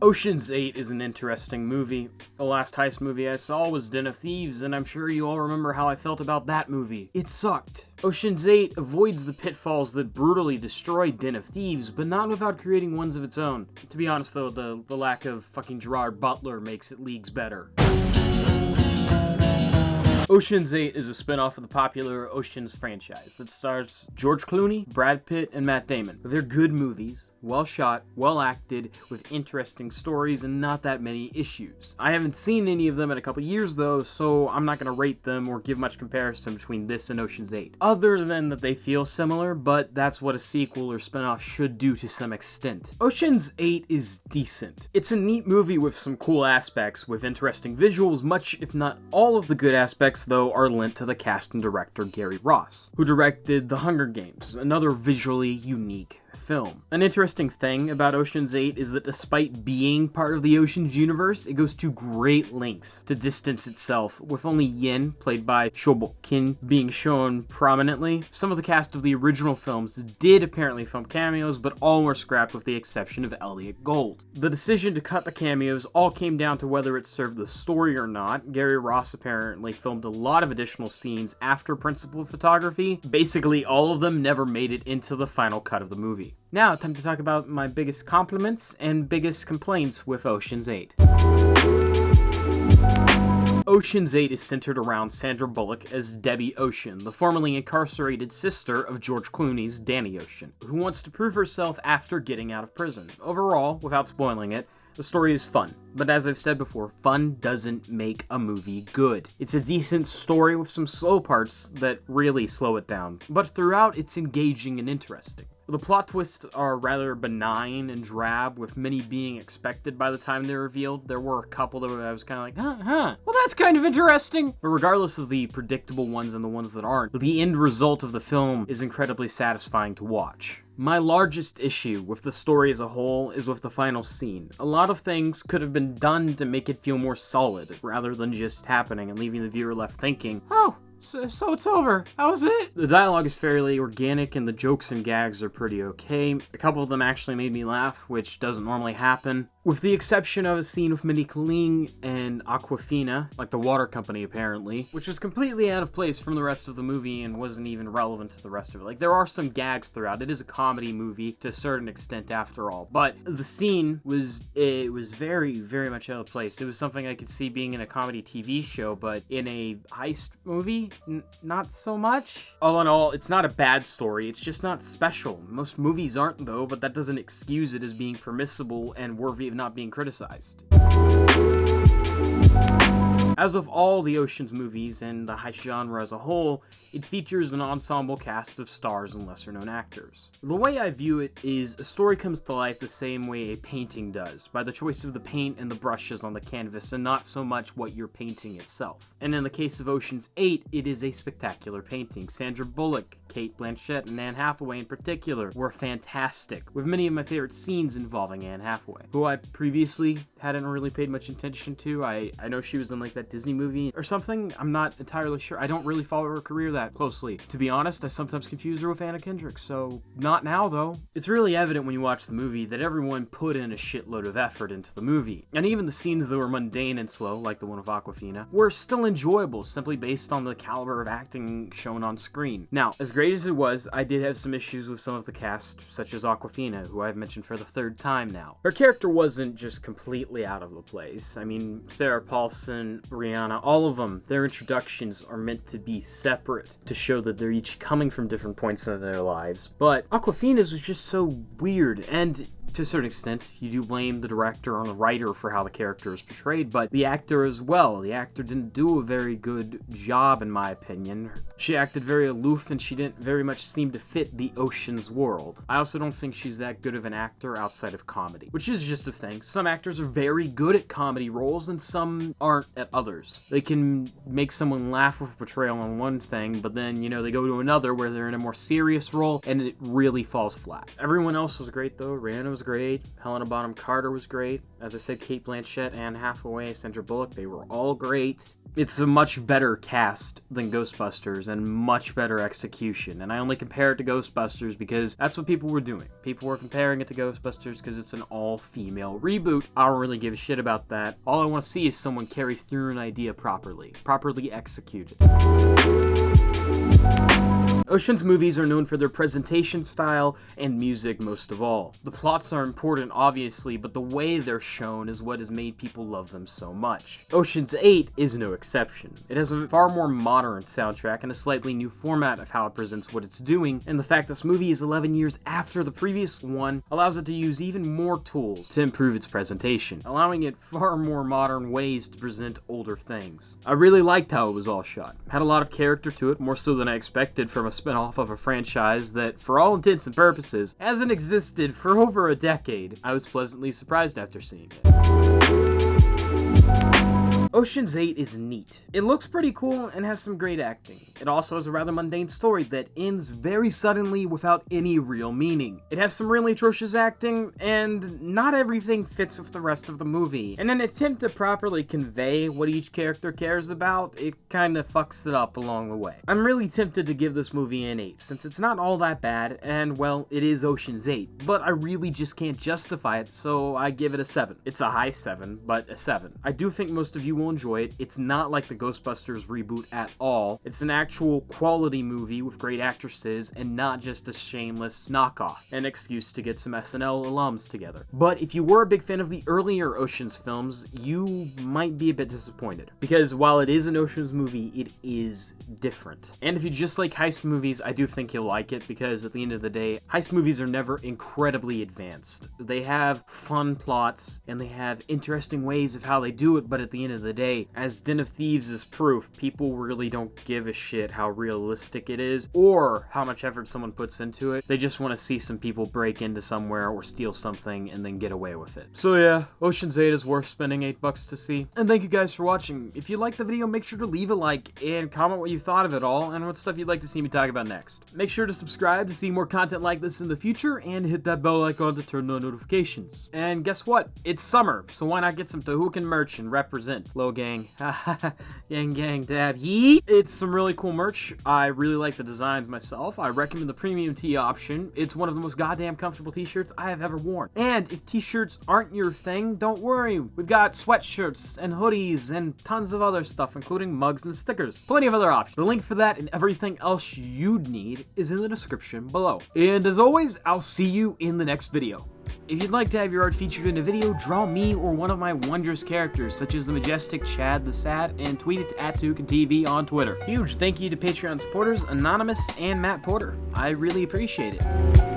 Ocean's 8 is an interesting movie. The last heist movie I saw was Den of Thieves, and I'm sure you all remember how I felt about that movie. It sucked. Ocean's 8 avoids the pitfalls that brutally destroyed Den of Thieves, but not without creating ones of its own. To be honest though, the lack of fucking Gerard Butler makes it leagues better. Ocean's 8 is a spin-off of the popular Ocean's franchise that stars George Clooney, Brad Pitt, and Matt Damon. They're good movies, well shot, well acted, with interesting stories and not that many issues. I haven't seen any of them in a couple years though, so I'm not going to rate them or give much comparison between this and Ocean's 8. Other than that they feel similar, but that's what a sequel or spin-off should do to some extent. Ocean's 8 is decent. It's a neat movie with some cool aspects, with interesting visuals. Much, if not all of the good aspects though, are lent to the cast and director Gary Ross, who directed The Hunger Games, another visually unique film. An interesting thing about Ocean's 8 is that despite being part of the Ocean's universe, it goes to great lengths to distance itself, with only Yin, played by Shobokin, being shown prominently. Some of the cast of the original films did apparently film cameos, but all were scrapped with the exception of Elliot Gould. The decision to cut the cameos all came down to whether it served the story or not. Gary Ross apparently filmed a lot of additional scenes after principal photography. Basically, all of them never made it into the final cut of the movie. Now, time to talk about my biggest compliments and biggest complaints with Ocean's 8. Ocean's 8 is centered around Sandra Bullock as Debbie Ocean, the formerly incarcerated sister of George Clooney's Danny Ocean, who wants to prove herself after getting out of prison. Overall, without spoiling it, the story is fun, but as I've said before, fun doesn't make a movie good. It's a decent story with some slow parts that really slow it down, but throughout it's engaging and interesting. The plot twists are rather benign and drab, with many being expected by the time they're revealed. There were a couple that I was kind of like, well that's kind of interesting. But regardless of the predictable ones and the ones that aren't, the end result of the film is incredibly satisfying to watch. My largest issue with the story as a whole is with the final scene. A lot of things could have been done to make it feel more solid, rather than just happening and leaving the viewer left thinking, oh, so it's over. That was it? The dialogue is fairly organic and the jokes and gags are pretty okay. A couple of them actually made me laugh, which doesn't normally happen. With the exception of a scene with Minnie Kaling and Aquafina, like the water company apparently, which was completely out of place from the rest of the movie and wasn't even relevant to the rest of it. Like, there are some gags throughout. It is a comedy movie to a certain extent after all, but the scene was very, very much out of place. It was something I could see being in a comedy TV show, but in a heist movie, not so much. All in all, it's not a bad story, it's just not special. Most movies aren't though, but that doesn't excuse it as being permissible and worthy of not being criticized. As with all the Ocean's movies and the heist genre as a whole, it features an ensemble cast of stars and lesser-known actors. The way I view it is a story comes to life the same way a painting does, by the choice of the paint and the brushes on the canvas, and not so much what you're painting itself. And in the case of Ocean's 8, it is a spectacular painting. Sandra Bullock, Cate Blanchett, and Anne Hathaway in particular were fantastic, with many of my favorite scenes involving Anne Hathaway, who I previously hadn't really paid much attention to. I know she was in like that Disney movie or something. I'm not entirely sure. I don't really follow her career that closely. To be honest, I sometimes confuse her with Anna Kendrick, so not now though. It's really evident when you watch the movie that everyone put in a shitload of effort into the movie, and even the scenes that were mundane and slow, like the one with Aquafina, were still enjoyable simply based on the caliber of acting shown on screen. Now, as great as it was, I did have some issues with some of the cast, such as Aquafina, who I've mentioned for the third time now. Her character wasn't just completely out of the place. I mean, Sarah Paulson, Rihanna, all of them, their introductions are meant to be separate, to show that they're each coming from different points in their lives. But Aquafina's was just so weird, and to a certain extent, you do blame the director or the writer for how the character is portrayed, but the actor as well. The actor didn't do a very good job, in my opinion. She acted very aloof, and she didn't very much seem to fit the Ocean's world. I also don't think she's that good of an actor outside of comedy, which is just a thing. Some actors are very good at comedy roles, and some aren't at others. They can make someone laugh with a portrayal on one thing, but then, they go to another where they're in a more serious role, and it really falls flat. Everyone else was great, though. Rihanna was great. Helena Bonham Carter was great. As I said, Cate Blanchett, Anne Hathaway, Sandra Bullock, they were all great. It's a much better cast than Ghostbusters and much better execution, and I only compare it to Ghostbusters because that's what people were doing. People were comparing it to Ghostbusters because it's an all-female reboot. I don't really give a shit about that. All I want to see is someone carry through an idea properly executed. Ocean's movies are known for their presentation style and music most of all. The plots are important, obviously, but the way they're shown is what has made people love them so much. Ocean's 8 is no exception. It has a far more modern soundtrack and a slightly new format of how it presents what it's doing, and the fact this movie is 11 years after the previous one allows it to use even more tools to improve its presentation, allowing it far more modern ways to present older things. I really liked how it was all shot. Had a lot of character to it, more so than I expected from a spin-off of a franchise that, for all intents and purposes, hasn't existed for over a decade. I was pleasantly surprised after seeing it. Ocean's 8 is neat. It looks pretty cool and has some great acting. It also has a rather mundane story that ends very suddenly without any real meaning. It has some really atrocious acting, and not everything fits with the rest of the movie. In an attempt to properly convey what each character cares about, it kinda fucks it up along the way. I'm really tempted to give this movie an 8, since it's not all that bad, and well, it is Ocean's 8, but I really just can't justify it, so I give it a 7. It's a high 7, but a 7. I do think most of you will enjoy it. It's not like the Ghostbusters reboot at all. It's an actual quality movie with great actresses and not just a shameless knockoff, an excuse to get some SNL alums together. But if you were a big fan of the earlier Ocean's films, you might be a bit disappointed, because while it is an Ocean's movie, it is different. And if you just like heist movies, I do think you'll like it, because at the end of the day, heist movies are never incredibly advanced. They have fun plots and they have interesting ways of how they do it, but at the end of the day, as Den of Thieves is proof, people really don't give a shit how realistic it is or how much effort someone puts into it. They just want to see some people break into somewhere or steal something and then get away with it. So yeah, Ocean's 8 is worth spending $8 to see. And thank you guys for watching. If you liked the video, make sure to leave a like and comment what you thought of it all and what stuff you'd like to see me talk about next. Make sure to subscribe to see more content like this in the future and hit that bell icon to turn on notifications. And guess what? It's summer, so why not get some Tahukan merch and represent? Low gang. Gang, dab, yeet. It's some really cool merch. I really like the designs myself. I recommend the premium tee option. It's one of the most goddamn comfortable t-shirts I have ever worn. And if t-shirts aren't your thing, don't worry. We've got sweatshirts and hoodies and tons of other stuff, including mugs and stickers. Plenty of other options. The link for that and everything else you'd need is in the description below. And as always, I'll see you in the next video. If you'd like to have your art featured in a video, draw me or one of my wondrous characters, such as the majestic Chad the Sad, and tweet it at TahukanTV on Twitter. Huge thank you to Patreon supporters Anonymous and Matt Porter. I really appreciate it.